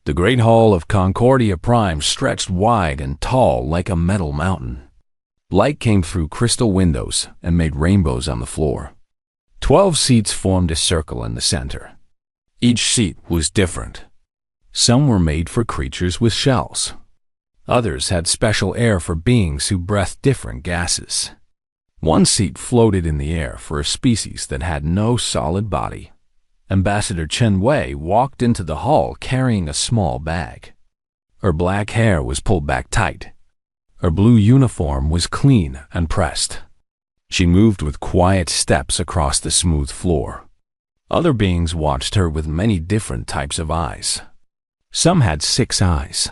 The great hall of Concordia Prime stretched wide and tall like a metal mountain. Light came through crystal windows and made rainbows on the floor. 12 seats formed a circle in the center. Each seat was different. Some were made for creatures with shells. Others had special air for beings who breathed different gases. One seat floated in the air for a species that had no solid body. Ambassador Chen Wei walked into the hall carrying a small bag. Her black hair was pulled back tight. Her blue uniform was clean and pressed. She moved with quiet steps across the smooth floor. Other beings watched her with many different types of eyes. Some had 6 eyes.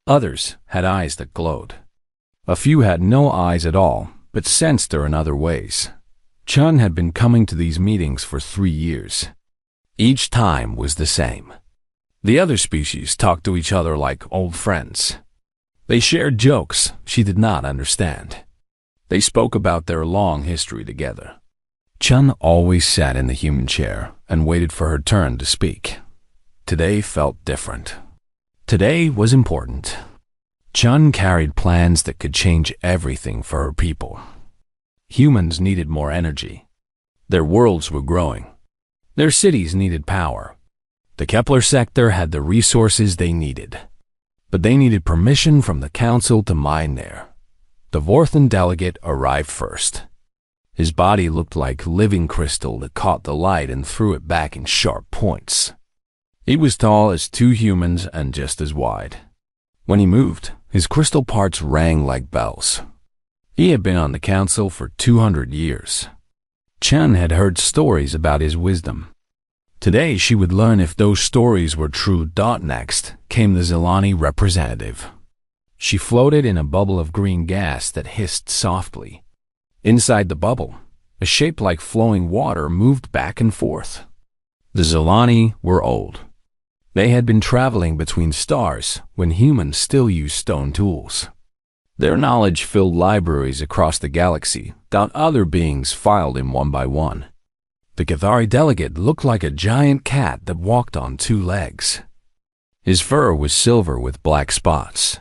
Others had eyes that glowed. A few had no eyes at all, but sensed her in other ways. Chun had been coming to these meetings for 3 years. Each time was the same. The other species talked to each other like old friends. They shared jokes she did not understand. They spoke about their long history together. Chun always sat in the human chair and waited for her turn to speak. Today felt different. Today was important. Chun carried plans that could change everything for her people. Humans needed more energy. Their worlds were growing. Their cities needed power. The Kepler sector had the resources they needed. But they needed permission from the council to mine there. The Vorthan delegate arrived first. His body looked like living crystal that caught the light and threw it back in sharp points. He was tall as 2 humans and just as wide. When he moved, his crystal parts rang like bells. He had been on the council for 200 years. Chen had heard stories about his wisdom. Today she would learn if those stories were true. Next came the Zelani representative. She floated in a bubble of green gas that hissed softly. Inside the bubble, a shape like flowing water moved back and forth. The Zelani were old. They had been traveling between stars when humans still used stone tools. Their knowledge filled libraries across the galaxy. Other beings filed in one by one. The Cathari delegate looked like a giant cat that walked on 2 legs. His fur was silver with black spots.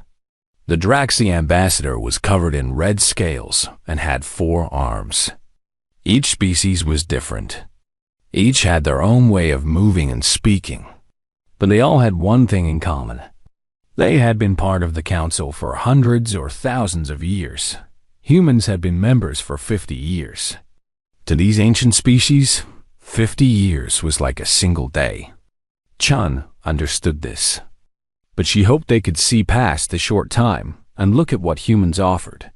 The Draxi ambassador was covered in red scales and had 4 arms. Each species was different. Each had their own way of moving and speaking. But they all had one thing in common. They had been part of the council for hundreds or thousands of years. Humans had been members for 50 years. To these ancient species, 50 years was like a single day. Chun understood this. But she hoped they could see past the short time and look at what humans offered.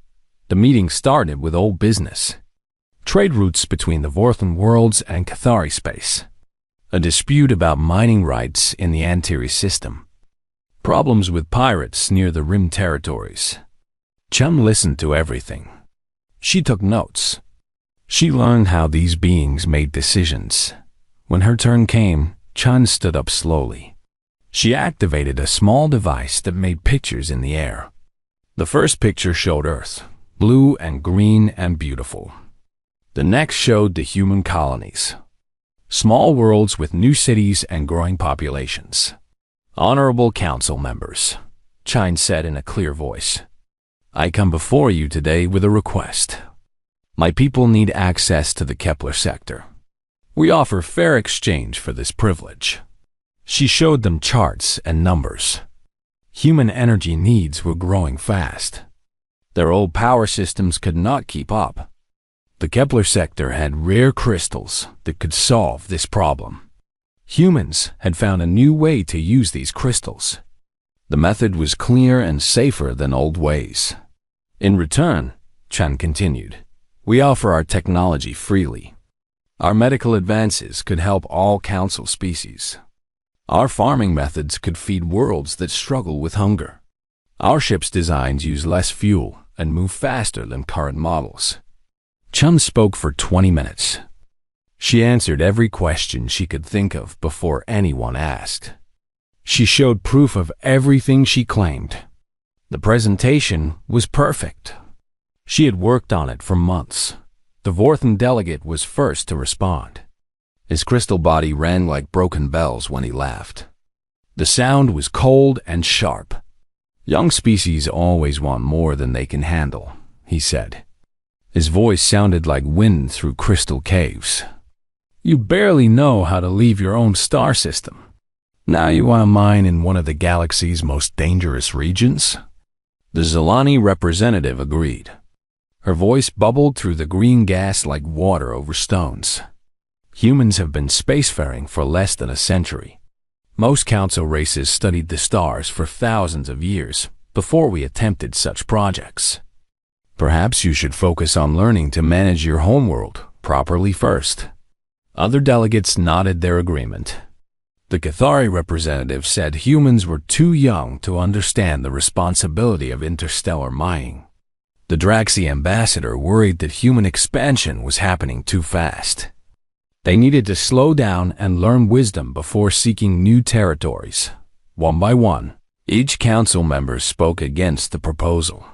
The meeting started with old business. Trade routes between the Vorthan worlds and Cathari space. A dispute about mining rights in the Antiri system. Problems with pirates near the Rim territories. Chum listened to everything. She took notes. She learned how these beings made decisions. When her turn came, Chun stood up slowly. She activated a small device that made pictures in the air. The first picture showed Earth, blue and green and beautiful. The next showed the human colonies. Small worlds with new cities and growing populations. Honorable council members, Chine said in a clear voice. I come before you today with a request. My people need access to the Kepler sector. We offer fair exchange for this privilege. She showed them charts and numbers. Human energy needs were growing fast. Their old power systems could not keep up. The Kepler sector had rare crystals that could solve this problem. Humans had found a new way to use these crystals. The method was cleaner and safer than old ways. In return, Chan continued, we offer our technology freely. Our medical advances could help all council species. Our farming methods could feed worlds that struggle with hunger. Our ship's designs use less fuel and move faster than current models. Chum spoke for 20 minutes. She answered every question she could think of before anyone asked. She showed proof of everything she claimed. The presentation was perfect. She had worked on it for months. The Vorthan delegate was first to respond. His crystal body rang like broken bells when he laughed. The sound was cold and sharp. "Young species always want more than they can handle," he said. His voice sounded like wind through crystal caves. "You barely know how to leave your own star system. Now you want to mine in one of the galaxy's most dangerous regions?" The Zilani representative agreed. Her voice bubbled through the green gas like water over stones. "Humans have been spacefaring for less than a century. Most council races studied the stars for thousands of years before we attempted such projects. Perhaps you should focus on learning to manage your homeworld properly first." Other delegates nodded their agreement. The Cathari representative said humans were too young to understand the responsibility of interstellar mining. The Draxi ambassador worried that human expansion was happening too fast. They needed to slow down and learn wisdom before seeking new territories. One by one, each council member spoke against the proposal.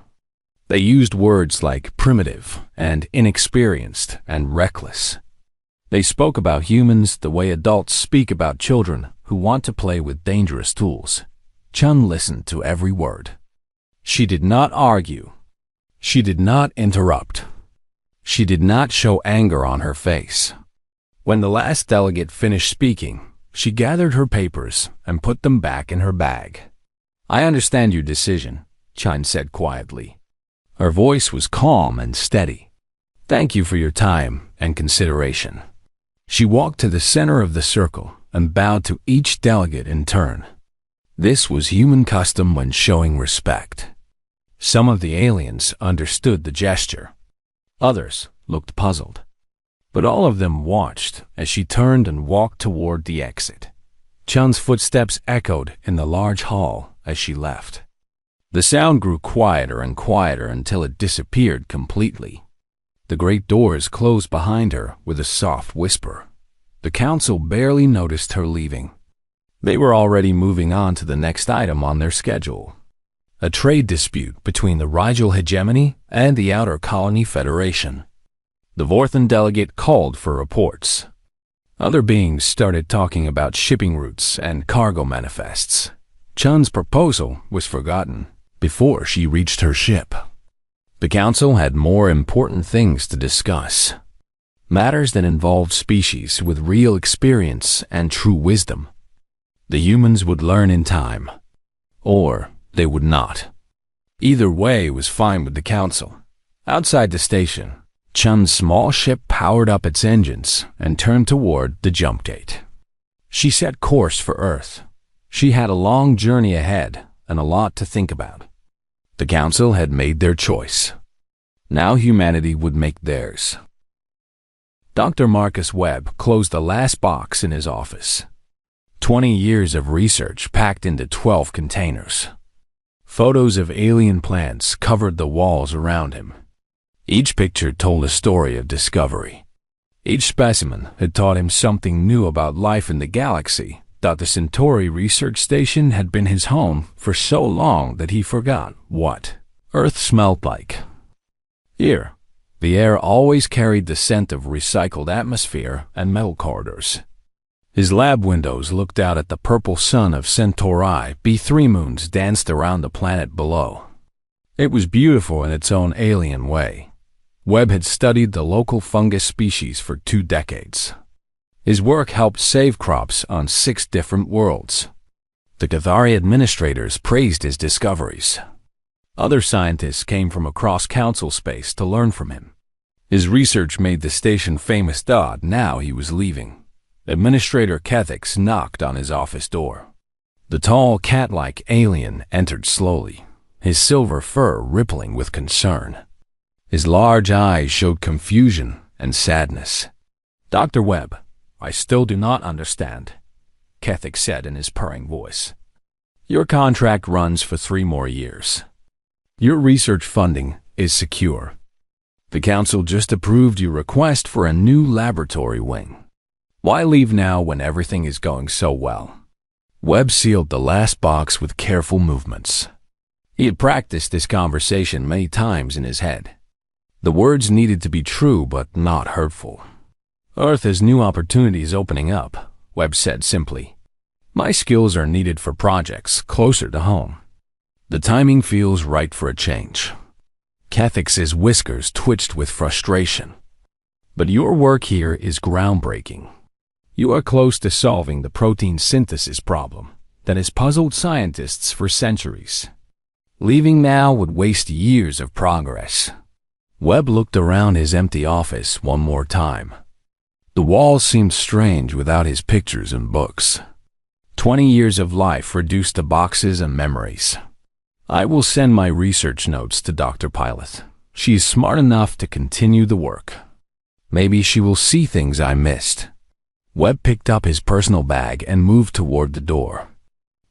They used words like primitive and inexperienced and reckless. They spoke about humans the way adults speak about children who want to play with dangerous tools. Chun listened to every word. She did not argue. She did not interrupt. She did not show anger on her face. When the last delegate finished speaking, she gathered her papers and put them back in her bag. "I understand your decision," Chun said quietly. Her voice was calm and steady. "Thank you for your time and consideration." She walked to the center of the circle and bowed to each delegate in turn. This was human custom when showing respect. Some of the aliens understood the gesture. Others looked puzzled. But all of them watched as she turned and walked toward the exit. Chun's footsteps echoed in the large hall as she left. The sound grew quieter and quieter until it disappeared completely. The great doors closed behind her with a soft whisper. The council barely noticed her leaving. They were already moving on to the next item on their schedule: a trade dispute between the Rigel hegemony and the Outer Colony Federation. The Vorthan delegate called for reports. Other beings started talking about shipping routes and cargo manifests. Chun's proposal was forgotten before she reached her ship. The council had more important things to discuss. Matters that involved species with real experience and true wisdom. The humans would learn in time, or they would not. Either way was fine with the council. Outside the station, Chun's small ship powered up its engines and turned toward the jump gate. She set course for Earth. She had a long journey ahead and a lot to think about. The council had made their choice. Now humanity would make theirs. Dr. Marcus Webb closed the last box in his office. 20 years of research packed into 12 containers. Photos of alien plants covered the walls around him. Each picture told a story of discovery. Each specimen had taught him something new about life in the galaxy. The Centauri research station had been his home for so long that he forgot what Earth smelled like. Here, the air always carried the scent of recycled atmosphere and metal corridors. His lab windows looked out at the purple sun of Centauri. B3 moons danced around the planet below. It was beautiful in its own alien way. Webb had studied the local fungus species for 2 decades. His work helped save crops on 6 different worlds. The Cathari administrators praised his discoveries. Other scientists came from across council space to learn from him. His research made the station famous. Now he was leaving. Administrator Kethix knocked on his office door. The tall, cat-like alien entered slowly, his silver fur rippling with concern. His large eyes showed confusion and sadness. "Dr. Webb, I still do not understand," Kethix said in his purring voice. "Your contract runs for 3 more years. Your research funding is secure. The council just approved your request for a new laboratory wing. Why leave now when everything is going so well?" Webb sealed the last box with careful movements. He had practiced this conversation many times in his head. The words needed to be true but not hurtful. "Earth has new opportunities opening up," Webb said simply. My skills are needed for projects closer to home. The timing feels right for a change. Cathex's whiskers twitched with frustration. But your work here is groundbreaking. You are close to solving the protein synthesis problem that has puzzled scientists for centuries. Leaving now would waste years of progress. Webb looked around his empty office one more time. The walls seemed strange without his pictures and books. 20 years of life reduced to boxes and memories. I will send my research notes to Dr. Pilot. She is smart enough to continue the work. Maybe she will see things I missed. Webb picked up his personal bag and moved toward the door.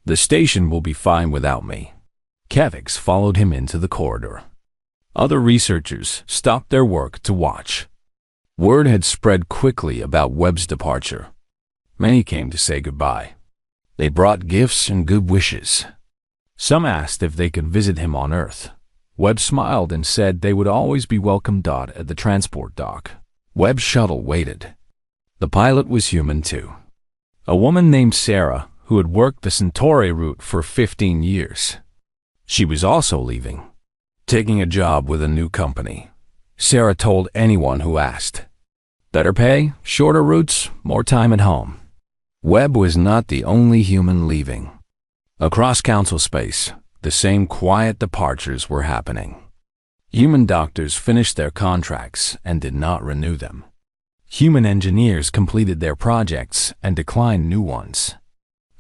The station will be fine without me. Cathex followed him into the corridor. Other researchers stopped their work to watch. Word had spread quickly about Webb's departure. Many came to say goodbye. They brought gifts and good wishes. Some asked if they could visit him on Earth. Webb smiled and said they would always be welcomed at the transport dock. Webb's shuttle waited. The pilot was human too. A woman named Sarah, who had worked the Centauri route for 15 years. She was also leaving, taking a job with a new company. Sarah told anyone who asked. Better pay, shorter routes, more time at home. Webb was not the only human leaving. Across council space, the same quiet departures were happening. Human doctors finished their contracts and did not renew them. Human engineers completed their projects and declined new ones.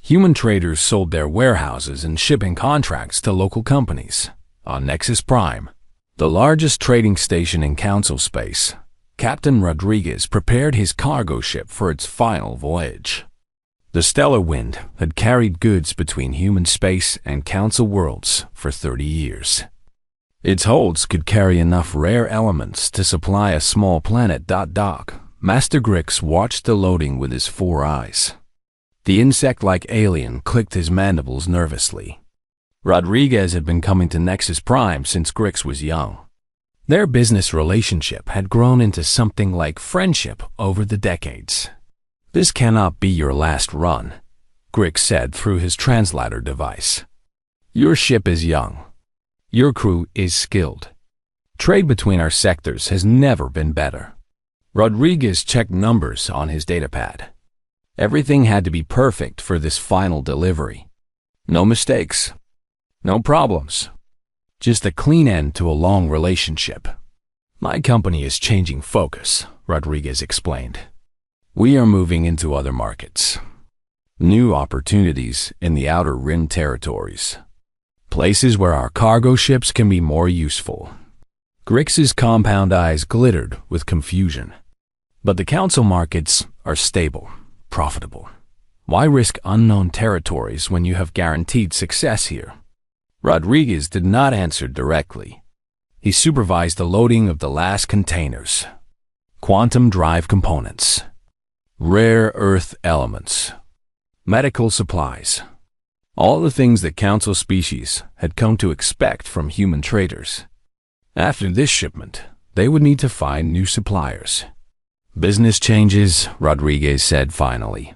Human traders sold their warehouses and shipping contracts to local companies. On Nexus Prime, the largest trading station in council space, Captain Rodriguez prepared his cargo ship for its final voyage. The Stellar Wind had carried goods between human space and council worlds for 30 years. Its holds could carry enough rare elements to supply a small planet. Master Grix watched the loading with his 4 eyes. The insect-like alien clicked his mandibles nervously. Rodriguez had been coming to Nexus Prime since Grix was young. Their business relationship had grown into something like friendship over the decades. This cannot be your last run, Grix said through his translator device. Your ship is young. Your crew is skilled. Trade between our sectors has never been better. Rodriguez checked numbers on his datapad. Everything had to be perfect for this final delivery. No mistakes. No problems. Just a clean end to a long relationship. My company is changing focus, Rodriguez explained. We are moving into other markets. New opportunities in the Outer Rim territories. Places where our cargo ships can be more useful. Grix's compound eyes glittered with confusion. But the council markets are stable, profitable. Why risk unknown territories when you have guaranteed success here? Rodriguez did not answer directly. He supervised the loading of the last containers. Quantum drive components. Rare earth elements. Medical supplies. All the things that council species had come to expect from human traders. After this shipment, they would need to find new suppliers. Business changes, Rodriguez said finally.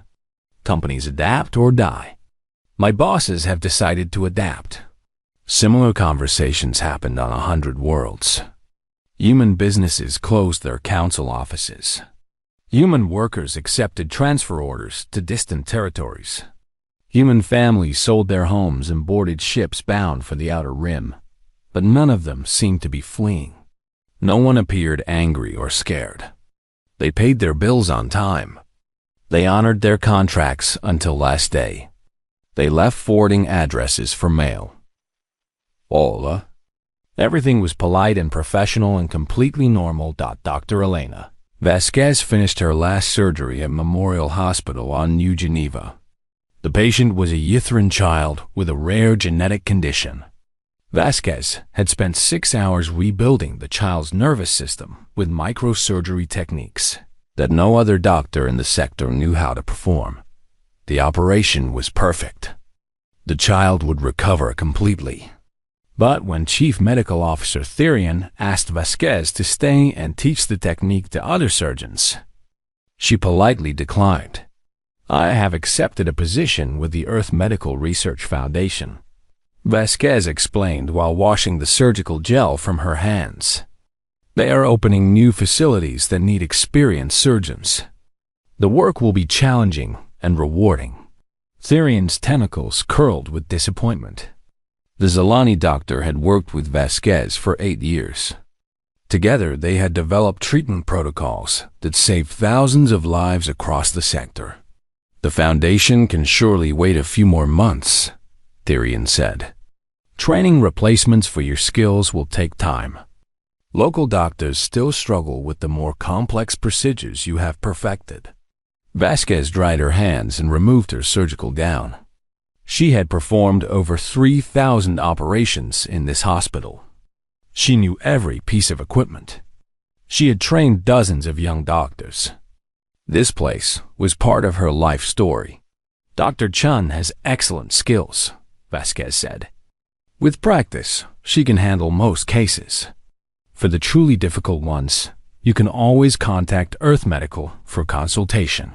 Companies adapt or die. My bosses have decided to adapt. Similar conversations happened on 100 worlds. Human businesses closed their council offices. Human workers accepted transfer orders to distant territories. Human families sold their homes and boarded ships bound for the Outer Rim, but none of them seemed to be fleeing. No one appeared angry or scared. They paid their bills on time. They honored their contracts until last day. They left forwarding addresses for mail. Hola. Everything was polite and professional and completely normal. Dr. Elena Vasquez finished her last surgery at Memorial Hospital on New Geneva. The patient was a Ythran child with a rare genetic condition. Vasquez had spent 6 hours rebuilding the child's nervous system with microsurgery techniques that no other doctor in the sector knew how to perform. The operation was perfect. The child would recover completely. But when Chief Medical Officer Therian asked Vasquez to stay and teach the technique to other surgeons, she politely declined. I have accepted a position with the Earth Medical Research Foundation, Vasquez explained while washing the surgical gel from her hands. They are opening new facilities that need experienced surgeons. The work will be challenging and rewarding. Therian's tentacles curled with disappointment. The Zalani doctor had worked with Vasquez for 8 years. Together, they had developed treatment protocols that saved thousands of lives across the sector. The Foundation can surely wait a few more months, Therian said. Training replacements for your skills will take time. Local doctors still struggle with the more complex procedures you have perfected. Vasquez dried her hands and removed her surgical gown. She had performed over 3,000 operations in this hospital. She knew every piece of equipment. She had trained dozens of young doctors. This place was part of her life story. Dr. Chun has excellent skills, Vasquez said. With practice, she can handle most cases. For the truly difficult ones, you can always contact Earth Medical for consultation.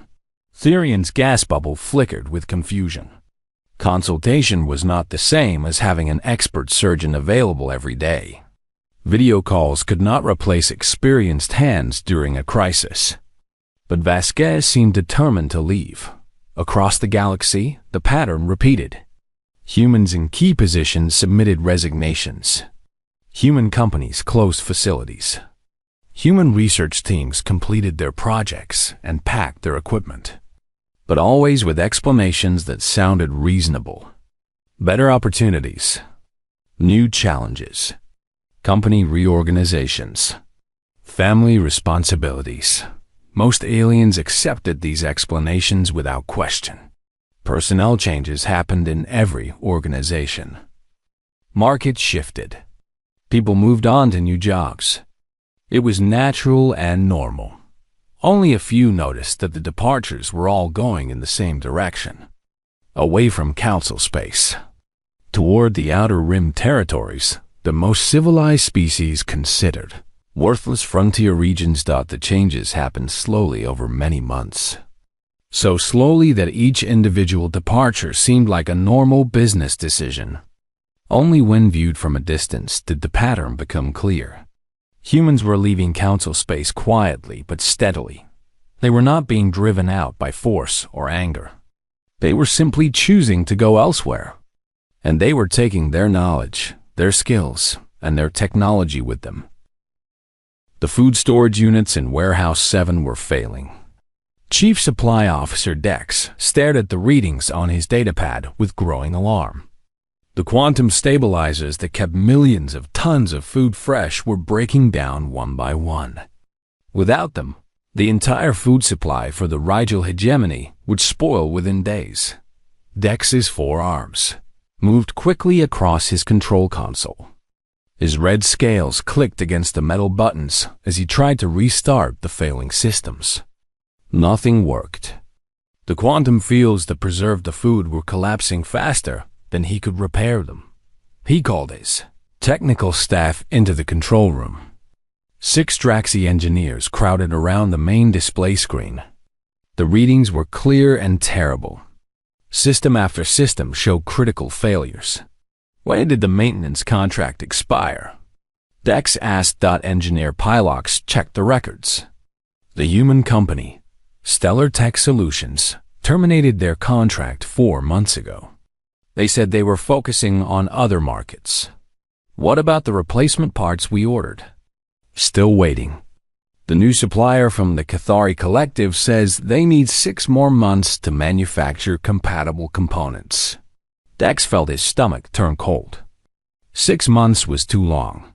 Therian's gas bubble flickered with confusion. Consultation was not the same as having an expert surgeon available every day. Video calls could not replace experienced hands during a crisis. But Vasquez seemed determined to leave. Across the galaxy, the pattern repeated. Humans in key positions submitted resignations. Human companies closed facilities. Human research teams completed their projects and packed their equipment, but always with explanations that sounded reasonable. Better opportunities, new challenges, company reorganizations, family responsibilities. Most aliens accepted these explanations without question. Personnel changes happened in every organization. Markets shifted. People moved on to new jobs. It was natural and normal. Only a few noticed that the departures were all going in the same direction, away from council space, toward the outer rim territories the most civilized species considered. Worthless frontier regions. The changes happened slowly over many months. So slowly that each individual departure seemed like a normal business decision. Only when viewed from a distance did the pattern become clear. Humans were leaving council space quietly but steadily. They were not being driven out by force or anger. They were simply choosing to go elsewhere. And they were taking their knowledge, their skills, and their technology with them. The food storage units in Warehouse 7 were failing. Chief Supply Officer Dex stared at the readings on his datapad with growing alarm. The quantum stabilizers that kept millions of tons of food fresh were breaking down one by one. Without them, the entire food supply for the Rigel hegemony would spoil within days. Dex's forearms moved quickly across his control console. His red scales clicked against the metal buttons as he tried to restart the failing systems. Nothing worked. The quantum fields that preserved the food were collapsing faster than he could repair them. He called his technical staff into the control room. 6 Draxi engineers crowded around the main display screen. The readings were clear and terrible. System after system showed critical failures. When did the maintenance contract expire? Dex asked. Engineer Pylox checked the records. The human company, Stellar Tech Solutions, terminated their contract 4 months ago. They said they were focusing on other markets. What about the replacement parts we ordered? Still waiting. The new supplier from the Cathari Collective says they need 6 more months to manufacture compatible components. Dex felt his stomach turn cold. 6 months was too long.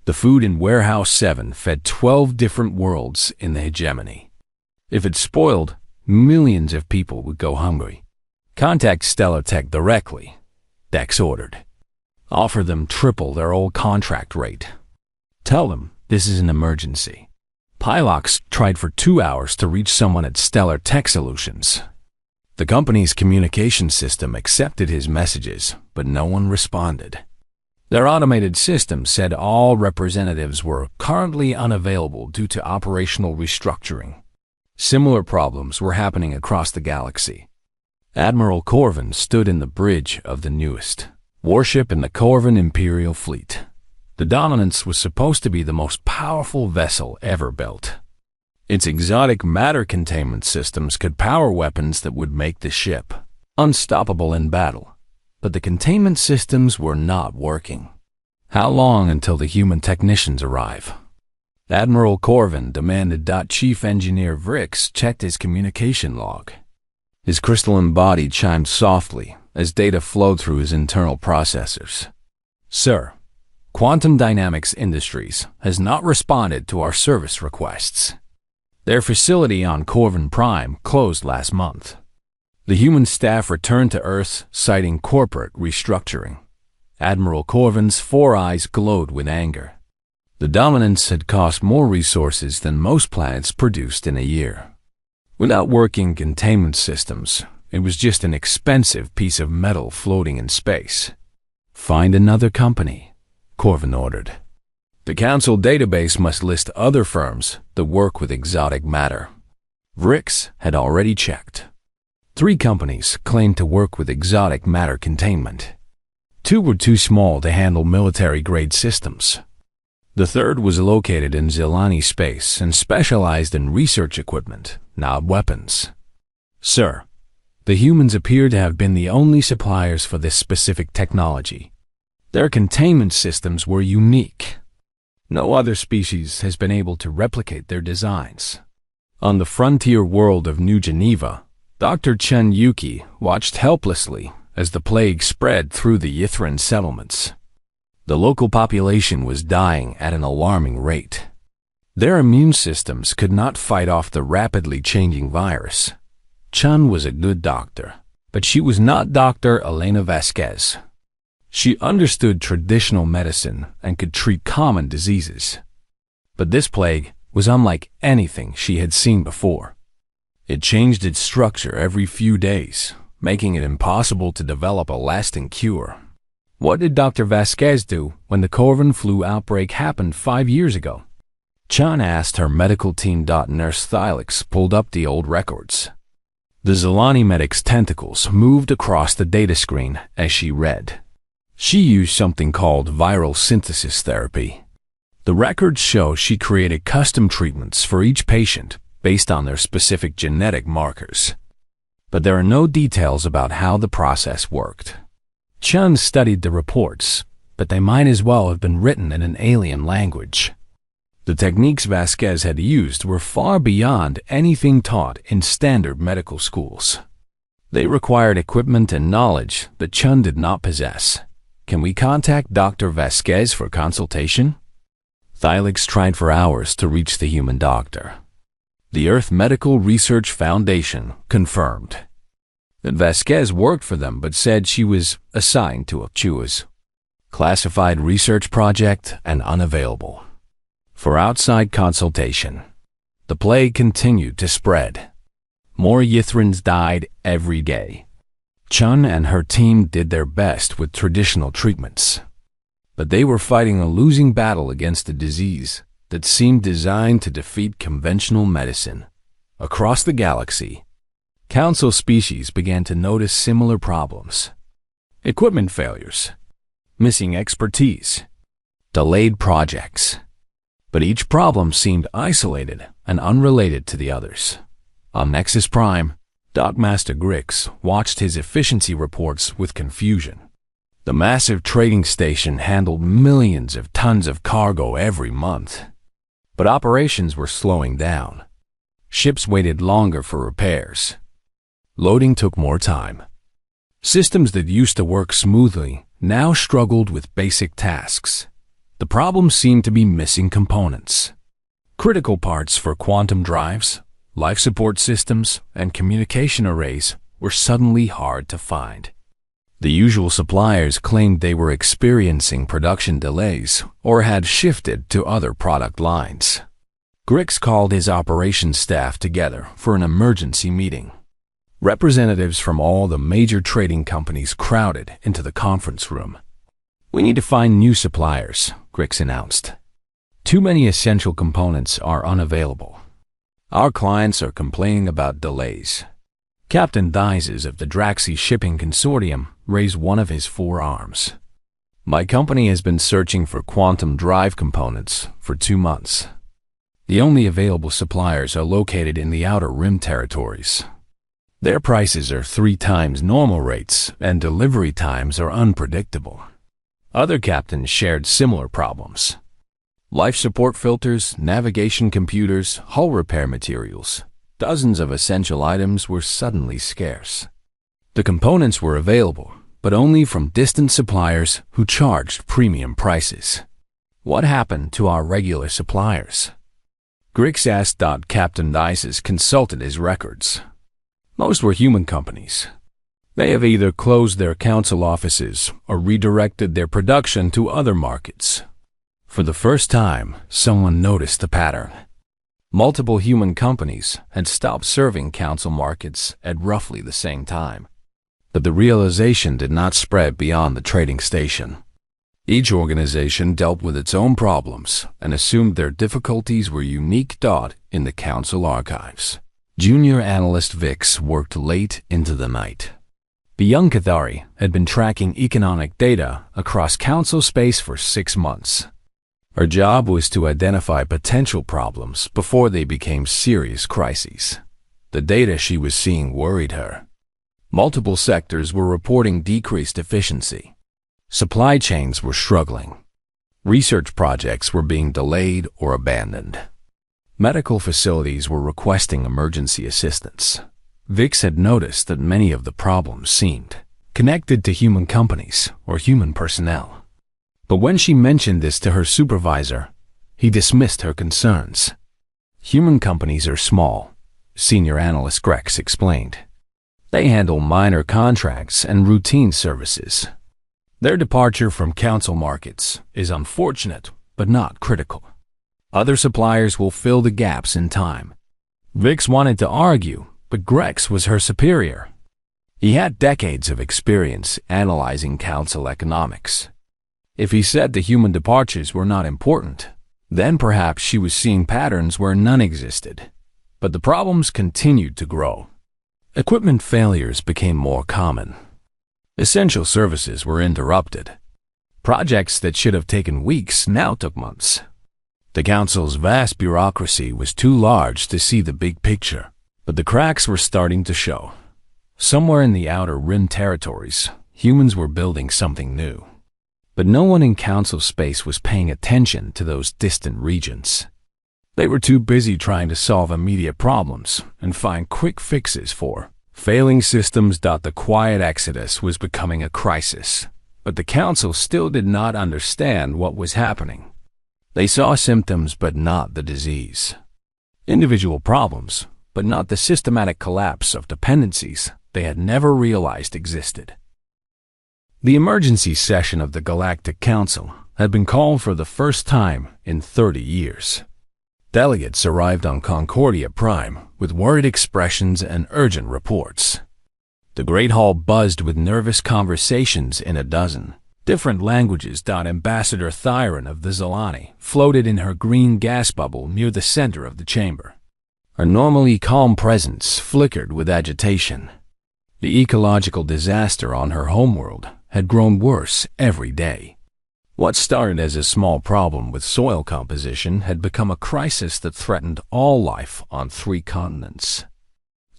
The food in Warehouse 7 fed 12 different worlds in the hegemony. If it spoiled, millions of people would go hungry. Contact Stellar Tech directly, Dex ordered. Offer them triple their old contract rate. Tell them this is an emergency. Pylox tried for 2 hours to reach someone at Stellar Tech Solutions. The company's communication system accepted his messages, but no one responded. Their automated system said all representatives were currently unavailable due to operational restructuring. Similar problems were happening across the galaxy. Admiral Corvin stood in the bridge of the newest warship in the Corvin Imperial Fleet. The Dominance was supposed to be the most powerful vessel ever built. Its exotic matter containment systems could power weapons that would make the ship unstoppable in battle. But the containment systems were not working. How long until the human technicians arrive? Admiral Corvin demanded that Chief Engineer Vrix checked his communication log. His crystalline body chimed softly as data flowed through his internal processors. Sir, Quantum Dynamics Industries has not responded to our service requests. Their facility on Corvin Prime closed last month. The human staff returned to Earth, citing corporate restructuring. Admiral Corvin's 4 eyes glowed with anger. The Dominance had cost more resources than most planets produced in a year. Without working containment systems, it was just an expensive piece of metal floating in space. Find another company, Corvin ordered. The Council database must list other firms that work with exotic matter. Vrix had already checked. 3 companies claimed to work with exotic matter containment. 2 were too small to handle military-grade systems. The third was located in Zilani space and specialized in research equipment, not weapons. Sir, the humans appear to have been the only suppliers for this specific technology. Their containment systems were unique. No other species has been able to replicate their designs. On the frontier world of New Geneva, Dr. Chen Yuki watched helplessly as the plague spread through the Yithrin settlements. The local population was dying at an alarming rate. Their immune systems could not fight off the rapidly changing virus. Chen was a good doctor, but she was not Dr. Elena Vasquez. She understood traditional medicine and could treat common diseases. But this plague was unlike anything she had seen before. It changed its structure every few days, making it impossible to develop a lasting cure. What did Dr. Vasquez do when the Corvin flu outbreak happened 5 years ago? Chan asked her medical team. Nurse Thylix pulled up the old records. The Zilani medic's tentacles moved across the data screen as she read. She used something called viral synthesis therapy. The records show she created custom treatments for each patient based on their specific genetic markers. But there are no details about how the process worked. Chun studied the reports, but they might as well have been written in an alien language. The techniques Vasquez had used were far beyond anything taught in standard medical schools. They required equipment and knowledge that Chun did not possess. Can we contact Dr. Vasquez for consultation? Thylix tried for hours to reach the human doctor. The Earth Medical Research Foundation confirmed that Vasquez worked for them but said she was assigned to a CHUA's classified research project and unavailable for outside consultation. The plague continued to spread. More Yithrins died every day. Chun and her team did their best with traditional treatments, but they were fighting a losing battle against a disease that seemed designed to defeat conventional medicine. Across the galaxy, Council species began to notice similar problems. Equipment failures, missing expertise, delayed projects. But each problem seemed isolated and unrelated to the others. On Nexus Prime, Dockmaster Grix watched his efficiency reports with confusion. The massive trading station handled millions of tons of cargo every month. But operations were slowing down. Ships waited longer for repairs. Loading took more time. Systems that used to work smoothly now struggled with basic tasks. The problem seemed to be missing components. Critical parts for quantum drives, life support systems, and communication arrays were suddenly hard to find. The usual suppliers claimed they were experiencing production delays or had shifted to other product lines. Grix called his operations staff together for an emergency meeting. Representatives from all the major trading companies crowded into the conference room. "We need to find new suppliers," Grix announced. "Too many essential components are unavailable." Our clients are complaining about delays. Captain Dizes of the Draxi Shipping Consortium raised one of his forearms. My company has been searching for quantum drive components for 2 months. The only available suppliers are located in the Outer Rim territories. Their prices are 3 times normal rates, and delivery times are unpredictable. Other captains shared similar problems. Life support filters, navigation computers, hull repair materials. Dozens of essential items were suddenly scarce. The components were available, but only from distant suppliers who charged premium prices. What happened to our regular suppliers? Grix asked. Captain Dices consulted his records. Most were human companies. They have either closed their council offices or redirected their production to other markets. For the first time, someone noticed a pattern. Multiple human companies had stopped serving council markets at roughly the same time. But the realization did not spread beyond the trading station. Each organization dealt with its own problems and assumed their difficulties were unique. In the council archives, junior analyst Vix worked late into the night. The young Cathari had been tracking economic data across council space for 6 months. Her job was to identify potential problems before they became serious crises. The data she was seeing worried her. Multiple sectors were reporting decreased efficiency. Supply chains were struggling. Research projects were being delayed or abandoned. Medical facilities were requesting emergency assistance. Vix had noticed that many of the problems seemed connected to human companies or human personnel. But when she mentioned this to her supervisor, he dismissed her concerns. Human companies are small, senior analyst Grex explained. They handle minor contracts and routine services. Their departure from council markets is unfortunate, but not critical. Other suppliers will fill the gaps in time. Vix wanted to argue, but Grex was her superior. He had decades of experience analyzing council economics. If he said the human departures were not important, then perhaps she was seeing patterns where none existed. But the problems continued to grow. Equipment failures became more common. Essential services were interrupted. Projects that should have taken weeks now took months. The council's vast bureaucracy was too large to see the big picture, but the cracks were starting to show. Somewhere in the Outer Rim territories, humans were building something new. But no one in council space was paying attention to those distant regions. They were too busy trying to solve immediate problems and find quick fixes for failing systems. The quiet exodus was becoming a crisis, but the council still did not understand what was happening. They saw symptoms but not the disease. Individual problems, but not the systematic collapse of dependencies they had never realized existed. The emergency session of the Galactic Council had been called for the first time in 30 years. Delegates arrived on Concordia Prime with worried expressions and urgent reports. The Great Hall buzzed with nervous conversations in a dozen different languages. Ambassador Thyron of the Zolani floated in her green gas bubble near the center of the chamber. Her normally calm presence flickered with agitation. The ecological disaster on her homeworld had grown worse every day. What started as a small problem with soil composition had become a crisis that threatened all life on 3 continents.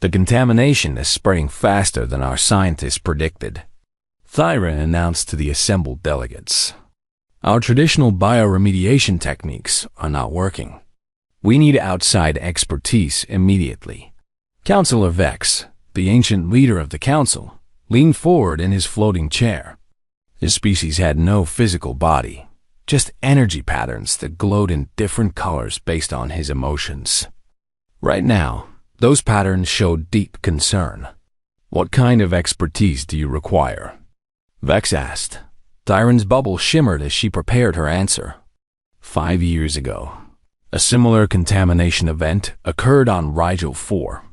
The contamination is spreading faster than our scientists predicted. Thyra announced to the assembled delegates, "Our traditional bioremediation techniques are not working. We need outside expertise immediately." Councillor Vex, the ancient leader of the council, leaned forward in his floating chair. His species had no physical body, just energy patterns that glowed in different colors based on his emotions. Right now, those patterns showed deep concern. "What kind of expertise do you require?" Vex asked. Tyron's bubble shimmered as she prepared her answer. 5 years ago, a similar contamination event occurred on Rigel 4.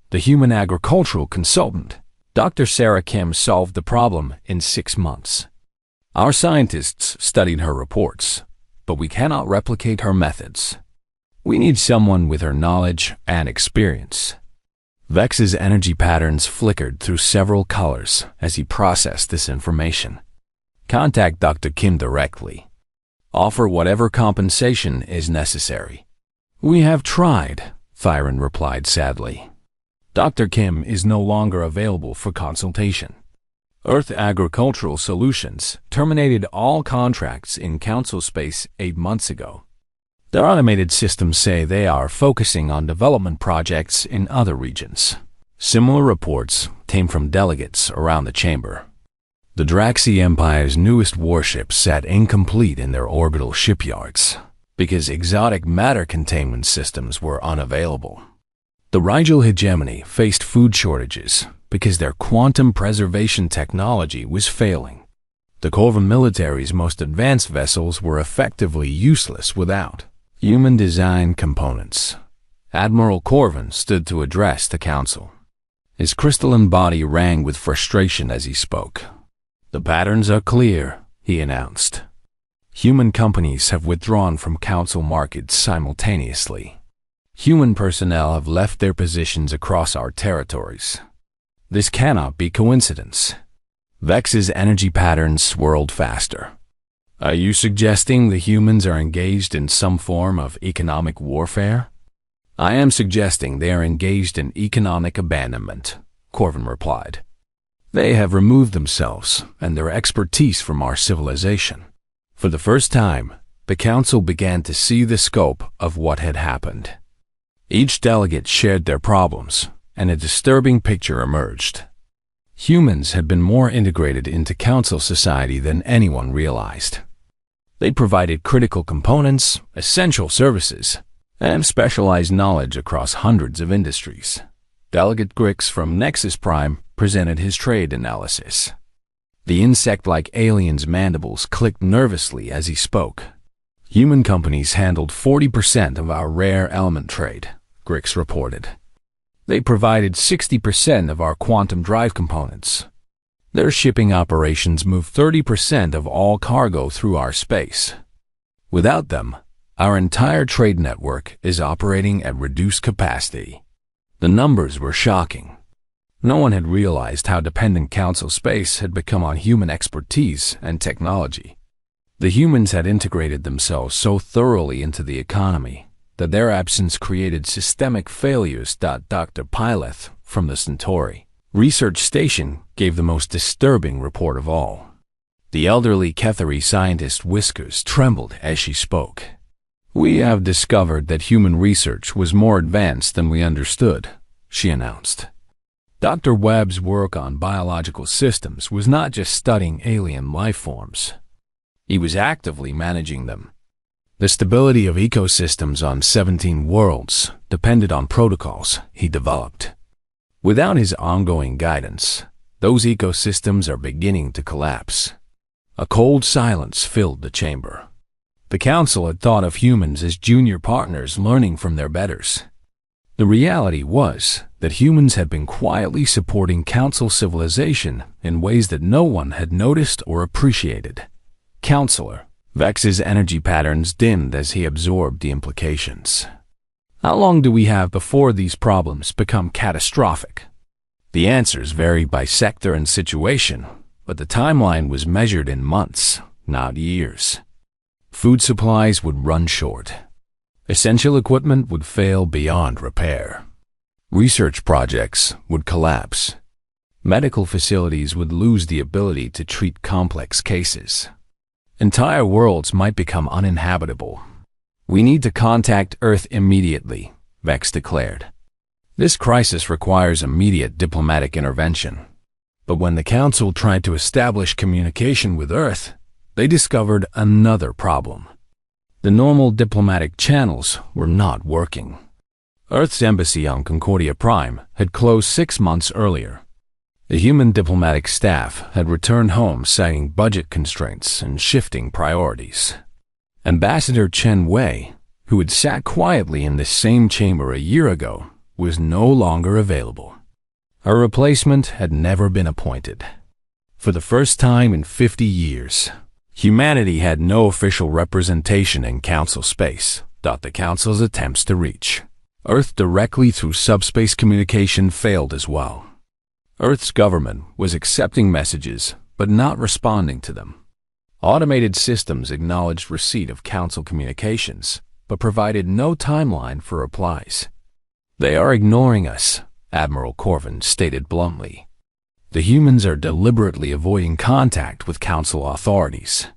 The human agricultural consultant, Dr. Sarah Kim, solved the problem in 6 months. Our scientists studied her reports, but we cannot replicate her methods. We need someone with her knowledge and experience. Vex's energy patterns flickered through several colors as he processed this information. Contact Dr. Kim directly. Offer whatever compensation is necessary. We have tried, Thyron replied sadly. Dr. Kim is no longer available for consultation. Earth Agricultural Solutions terminated all contracts in council space 8 months ago. Their automated systems say they are focusing on development projects in other regions. Similar reports came from delegates around the chamber. The Draxi Empire's newest warships sat incomplete in their orbital shipyards because exotic matter containment systems were unavailable. The Rigel hegemony faced food shortages because their quantum preservation technology was failing. The Corvan military's most advanced vessels were effectively useless without human-designed components. Admiral Corvan stood to address the council. His crystalline body rang with frustration as he spoke. The patterns are clear, he announced. Human companies have withdrawn from council markets simultaneously. Human personnel have left their positions across our territories. This cannot be coincidence. Vex's energy patterns swirled faster. Are you suggesting the humans are engaged in some form of economic warfare? I am suggesting they are engaged in economic abandonment, Corvan replied. They have removed themselves and their expertise from our civilization. For the first time, the council began to see the scope of what had happened. Each delegate shared their problems, and a disturbing picture emerged. Humans had been more integrated into council society than anyone realized. They provided critical components, essential services, and specialized knowledge across hundreds of industries. Delegate Grix from Nexus Prime presented his trade analysis. The insect-like alien's mandibles clicked nervously as he spoke. Human companies handled 40% of our rare element trade, Grix reported. They provided 60% of our quantum drive components. Their shipping operations move 30% of all cargo through our space. Without them, our entire trade network is operating at reduced capacity. The numbers were shocking. No one had realized how dependent council space had become on human expertise and technology. The humans had integrated themselves so thoroughly into the economy that their absence created systemic failures. Dr. Pileth from the Centauri Research Station gave the most disturbing report of all. The elderly Kethari scientist whiskers trembled as she spoke. We have discovered that human research was more advanced than we understood, she announced. Dr. Webb's work on biological systems was not just studying alien life forms. He was actively managing them. The stability of ecosystems on 17 worlds depended on protocols he developed. Without his ongoing guidance, those ecosystems are beginning to collapse. A cold silence filled the chamber. The council had thought of humans as junior partners learning from their betters. The reality was that humans had been quietly supporting council civilization in ways that no one had noticed or appreciated. Counselor, Vex's energy patterns dimmed as he absorbed the implications. How long do we have before these problems become catastrophic? The answers varied by sector and situation, but the timeline was measured in months, not years. Food supplies would run short. Essential equipment would fail beyond repair. Research projects would collapse. Medical facilities would lose the ability to treat complex cases. Entire worlds might become uninhabitable. We need to contact Earth immediately, Vex declared. This crisis requires immediate diplomatic intervention. But when the Council tried to establish communication with Earth, they discovered another problem. The normal diplomatic channels were not working. Earth's embassy on Concordia Prime had closed 6 months earlier. The human diplomatic staff had returned home citing budget constraints and shifting priorities. Ambassador Chen Wei, who had sat quietly in this same chamber a year ago, was no longer available. Her replacement had never been appointed. For the first time in 50 years, humanity had no official representation in council space, The Council's attempts to reach Earth directly through subspace communication failed as well. Earth's government was accepting messages but not responding to them. Automated systems acknowledged receipt of Council communications but provided no timeline for replies. "They are ignoring us," Admiral Corvin stated bluntly. "The humans are deliberately avoiding contact with Council authorities."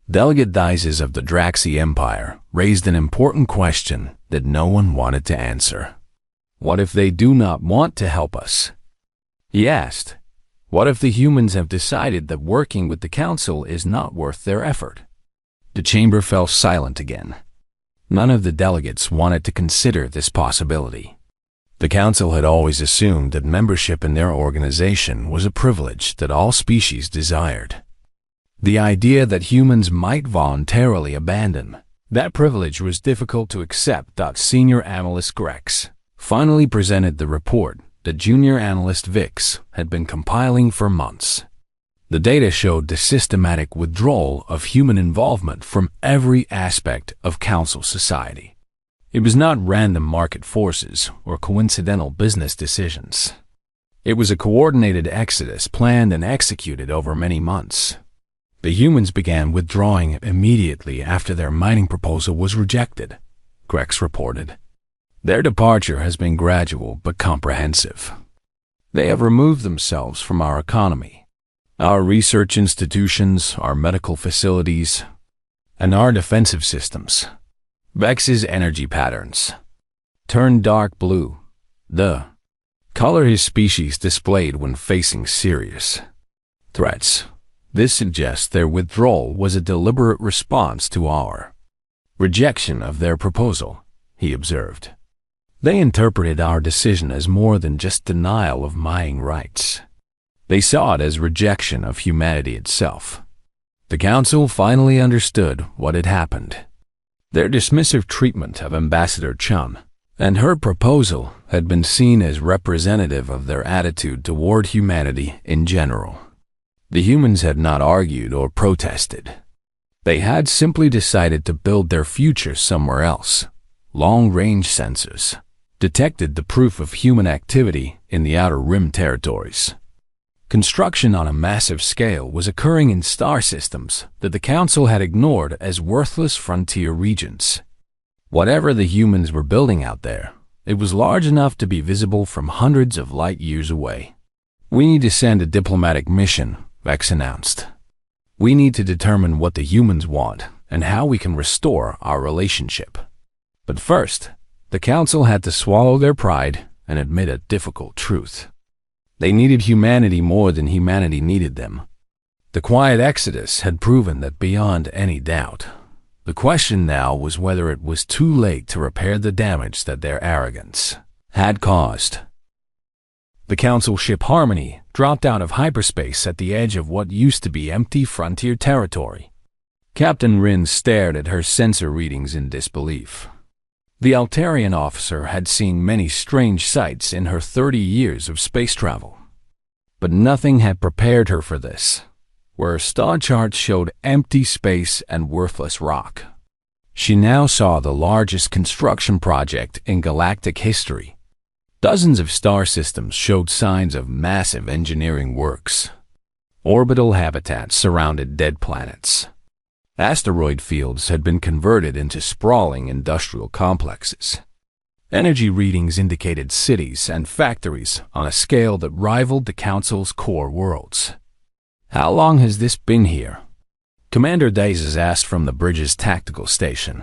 Delegate Dizes of the Draxi Empire raised an important question that no one wanted to answer. "What if they do not want to help us?" He asked. "What if the humans have decided that working with the Council is not worth their effort?" The chamber fell silent again. None of the delegates wanted to consider this possibility. The Council had always assumed that membership in their organization was a privilege that all species desired. The idea that humans might voluntarily abandon that privilege was difficult to accept. Senior Analyst Grex finally presented the report that Junior Analyst Vix had been compiling for months. The data showed the systematic withdrawal of human involvement from every aspect of Council society. It was not random market forces or coincidental business decisions. It was a coordinated exodus planned and executed over many months. The humans began withdrawing immediately after their mining proposal was rejected, Grex reported. Their departure has been gradual but comprehensive. They have removed themselves from our economy, our research institutions, our medical facilities, and our defensive systems. Vex's energy patterns turned dark blue, the color his species displayed when facing serious threats. This suggests their withdrawal was a deliberate response to our rejection of their proposal, he observed. They interpreted our decision as more than just denial of mining rights. They saw it as rejection of humanity itself. The Council finally understood what had happened. Their dismissive treatment of Ambassador Chun and her proposal had been seen as representative of their attitude toward humanity in general. The humans had not argued or protested. They had simply decided to build their future somewhere else. Long-range sensors detected the proof of human activity in the Outer Rim territories. Construction on a massive scale was occurring in star systems that the Council had ignored as worthless frontier regions. Whatever the humans were building out there, it was large enough to be visible from hundreds of light years away. "We need to send a diplomatic mission," Vex announced. "We need to determine what the humans want and how we can restore our relationship." But first, the Council had to swallow their pride and admit a difficult truth. They needed humanity more than humanity needed them. The quiet exodus had proven that beyond any doubt. The question now was whether it was too late to repair the damage that their arrogance had caused. The Council ship Harmony dropped out of hyperspace at the edge of what used to be empty frontier territory. Captain Rin stared at her sensor readings in disbelief. The Altarian officer had seen many strange sights in her 30 years of space travel. But nothing had prepared her for this, where star charts showed empty space and worthless rock. She now saw the largest construction project in galactic history. Dozens of star systems showed signs of massive engineering works. Orbital habitats surrounded dead planets. Asteroid fields had been converted into sprawling industrial complexes. Energy readings indicated cities and factories on a scale that rivaled the Council's core worlds. "How long has this been here?" Commander Dazes asked from the bridge's tactical station.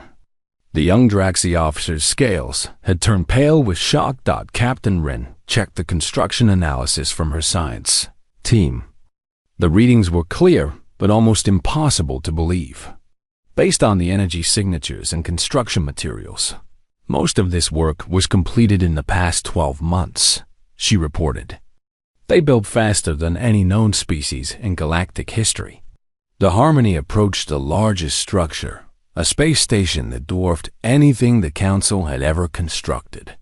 The young Draxi officer's scales had turned pale with shock. Captain Rin checked the construction analysis from her science team. The readings were clear, but almost impossible to believe. Based on the energy signatures and construction materials, most of this work was completed in the past 12 months, she reported. They built faster than any known species in galactic history. The Harmony approached the largest structure, a space station that dwarfed anything the Council had ever constructed.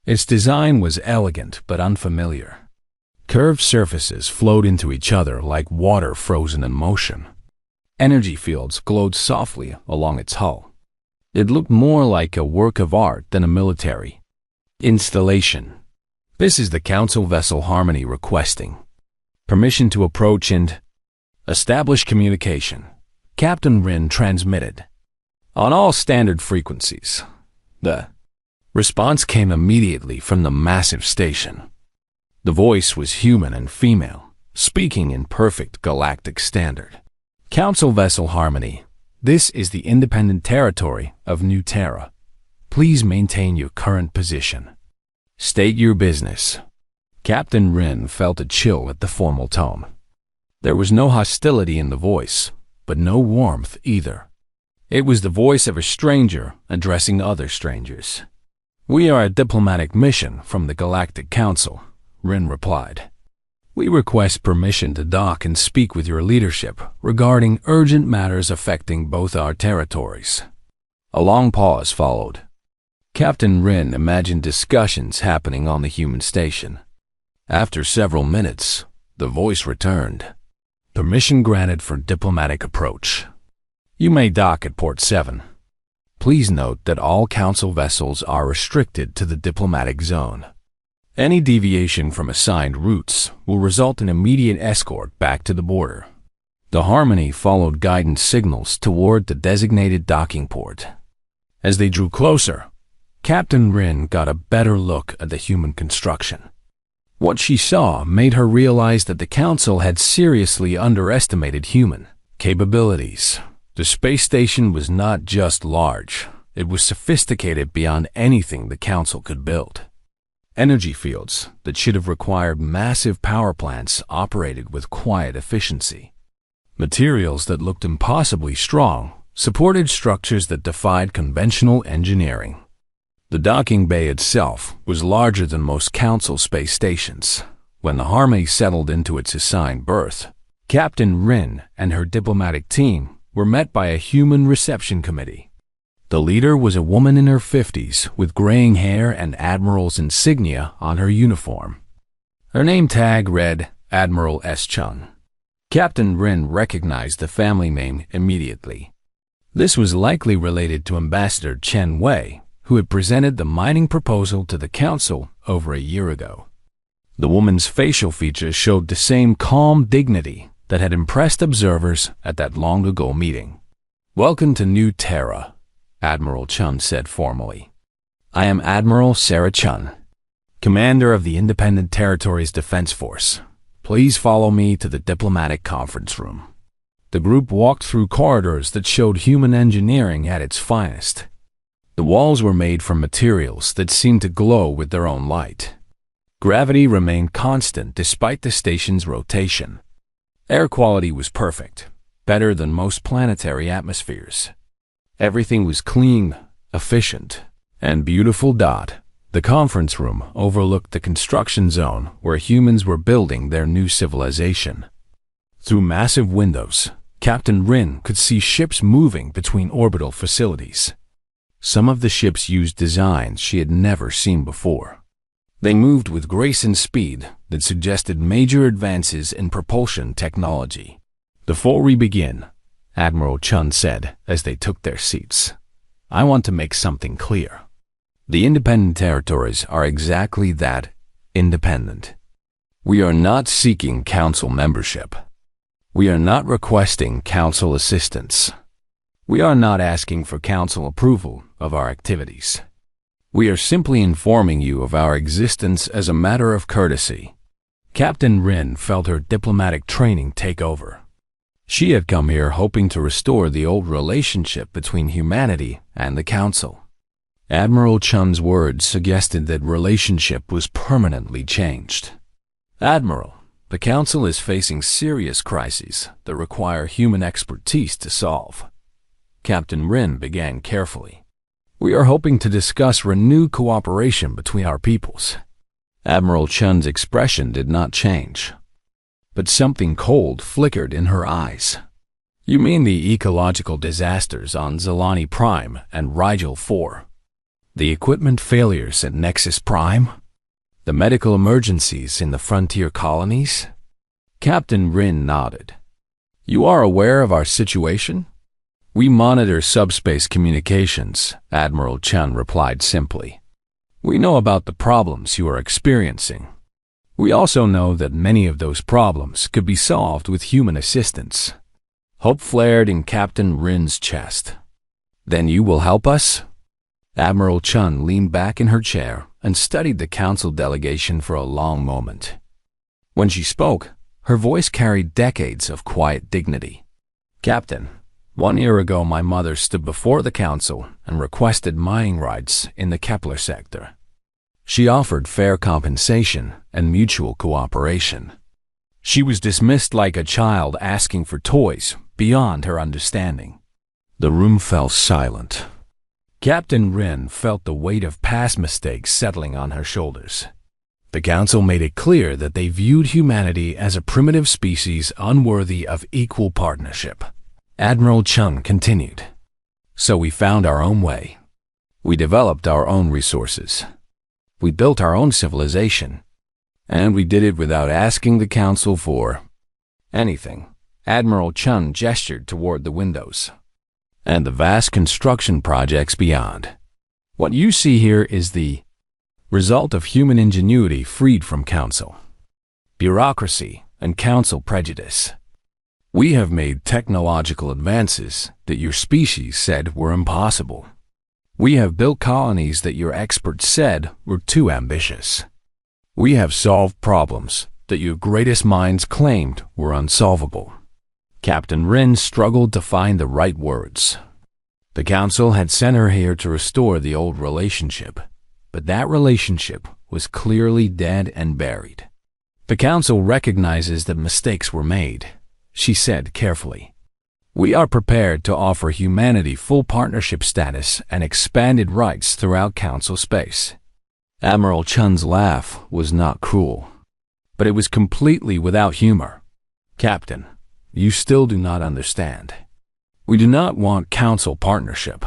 Its design was elegant but unfamiliar. Curved surfaces flowed into each other like water frozen in motion. Energy fields glowed softly along its hull. It looked more like a work of art than a military installation. "This is the Council vessel Harmony requesting permission to approach and establish communication," Captain Rin transmitted. On all standard frequencies, the response came immediately from the massive station. The voice was human and female, speaking in perfect galactic standard. "Council vessel Harmony, this is the independent territory of New Terra. Please maintain your current position. State your business." Captain Rin felt a chill at the formal tone. There was no hostility in the voice, but no warmth either. It was the voice of a stranger addressing other strangers. "We are a diplomatic mission from the Galactic Council," Rin replied. "We request permission to dock and speak with your leadership regarding urgent matters affecting both our territories." A long pause followed. Captain Rin imagined discussions happening on the human station. After several minutes, the voice returned. "Permission granted for diplomatic approach. You may dock at Port 7. Please note that all Council vessels are restricted to the diplomatic zone. Any deviation from assigned routes will result in immediate escort back to the border." The Harmony followed guidance signals toward the designated docking port. As they drew closer, Captain Rin got a better look at the human construction. What she saw made her realize that the Council had seriously underestimated human capabilities. The space station was not just large, it was sophisticated beyond anything the Council could build. Energy fields that should have required massive power plants operated with quiet efficiency. Materials that looked impossibly strong supported structures that defied conventional engineering. The docking bay itself was larger than most Council space stations. When the Harmony settled into its assigned berth, Captain Rin and her diplomatic team were met by a human reception committee. The leader was a woman in her 50s with graying hair and Admiral's insignia on her uniform. Her name tag read Admiral S. Chung. Captain Rin recognized the family name immediately. This was likely related to Ambassador Chen Wei, who had presented the mining proposal to the Council over a year ago. The woman's facial features showed the same calm dignity that had impressed observers at that long-ago meeting. "Welcome to New Terra," Admiral Chun said formally. "I am Admiral Sarah Chun, Commander of the Independent Territories Defense Force. Please follow me to the diplomatic conference room." The group walked through corridors that showed human engineering at its finest. The walls were made from materials that seemed to glow with their own light. Gravity remained constant despite the station's rotation. Air quality was perfect, better than most planetary atmospheres. Everything was clean, efficient, and beautiful. The conference room overlooked the construction zone where humans were building their new civilization. Through massive windows, Captain Rin could see ships moving between orbital facilities. Some of the ships used designs she had never seen before. They moved with grace and speed that suggested major advances in propulsion technology. "Before we begin," Admiral Chun said as they took their seats, "I want to make something clear. The independent territories are exactly that, independent. We are not seeking Council membership. We are not requesting Council assistance. We are not asking for Council approval of our activities. We are simply informing you of our existence as a matter of courtesy." Captain Rin felt her diplomatic training take over. She had come here hoping to restore the old relationship between humanity and the Council. Admiral Chun's words suggested that relationship was permanently changed. "Admiral, the Council is facing serious crises that require human expertise to solve." Captain Rin began carefully. "We are hoping to discuss renewed cooperation between our peoples." Admiral Chun's expression did not change, but something cold flickered in her eyes. "You mean the ecological disasters on Zelani Prime and Rigel 4? The equipment failures at Nexus Prime? The medical emergencies in the frontier colonies?" Captain Rin nodded. "You are aware of our situation? We monitor subspace communications, Admiral Chun replied simply. We know about the problems you are experiencing. We also know that many of those problems could be solved with human assistance. Hope flared in Captain Rin's chest. Then you will help us? Admiral Chun leaned back in her chair and studied the council delegation for a long moment. When she spoke, her voice carried decades of quiet dignity. Captain, 1 year ago my mother stood before the council and requested mining rights in the Kepler sector. She offered fair compensation and mutual cooperation. She was dismissed like a child asking for toys beyond her understanding. The room fell silent. Captain Rin felt the weight of past mistakes settling on her shoulders. The council made it clear that they viewed humanity as a primitive species unworthy of equal partnership. Admiral Chun continued. So we found our own way. We developed our own resources. We built our own civilization. And we did it without asking the council for anything. Admiral Chun gestured toward the windows and the vast construction projects beyond. What you see here is the result of human ingenuity freed from council, bureaucracy, and council prejudice. We have made technological advances that your species said were impossible. We have built colonies that your experts said were too ambitious. We have solved problems that your greatest minds claimed were unsolvable. Captain Rin struggled to find the right words. The council had sent her here to restore the old relationship, but that relationship was clearly dead and buried. The council recognizes that mistakes were made, she said carefully. We are prepared to offer humanity full partnership status and expanded rights throughout council space. Admiral Chun's laugh was not cruel, but it was completely without humor. Captain, you still do not understand. We do not want council partnership.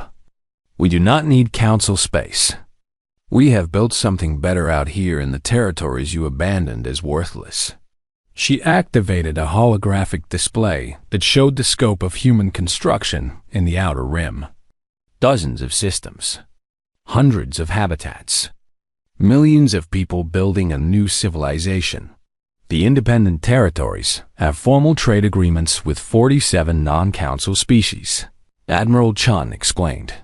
We do not need council space. We have built something better out here in the territories you abandoned as worthless. She activated a holographic display that showed the scope of human construction in the outer rim. Dozens of systems, hundreds of habitats, millions of people building a new civilization. The independent territories have formal trade agreements with 47 non-council species, Admiral Chun explained.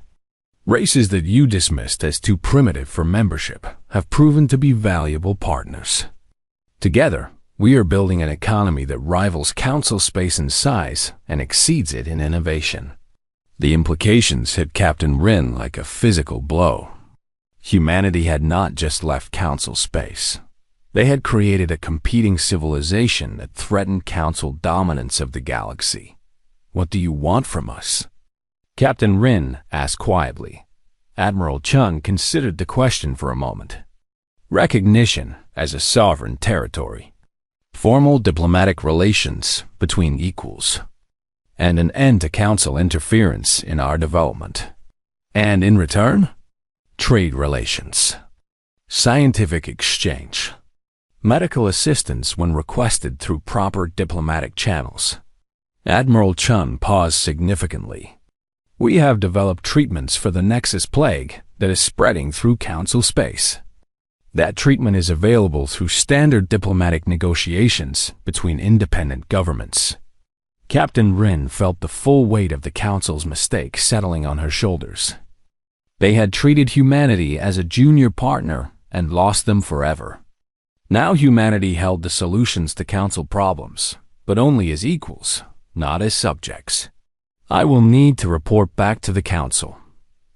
Races that you dismissed as too primitive for membership have proven to be valuable partners. Together, we are building an economy that rivals council space in size and exceeds it in innovation. The implications hit Captain Rin like a physical blow. Humanity had not just left council space. They had created a competing civilization that threatened council dominance of the galaxy. What do you want from us? Captain Rin asked quietly. Admiral Chun considered the question for a moment. Recognition as a sovereign territory, formal diplomatic relations between equals, and an end to council interference in our development. And in return, trade relations, scientific exchange, medical assistance when requested through proper diplomatic channels. Admiral Chun paused significantly. We have developed treatments for the Nexus plague that is spreading through council space. That treatment is available through standard diplomatic negotiations between independent governments. Captain Rin felt the full weight of the council's mistake settling on her shoulders. They had treated humanity as a junior partner and lost them forever. Now humanity held the solutions to council problems, but only as equals, not as subjects. I will need to report back to the council,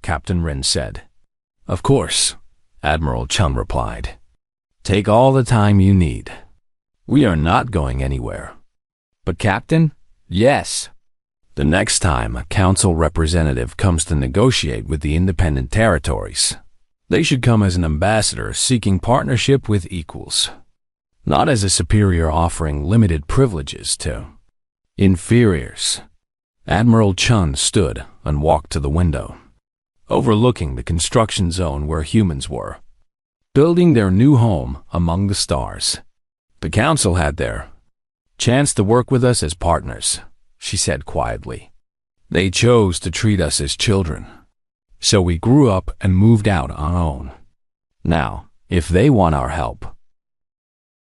Captain Rin said. Of course, Admiral Chun replied. Take all the time you need. We are not going anywhere. But Captain, yes. The next time a council representative comes to negotiate with the independent territories, they should come as an ambassador seeking partnership with equals, not as a superior offering limited privileges to inferiors. Admiral Chun stood and walked to the window, overlooking the construction zone where humans were, building their new home among the stars. The council had their chance to work with us as partners, she said quietly. They chose to treat us as children. So we grew up and moved out on our own. Now, if they want our help,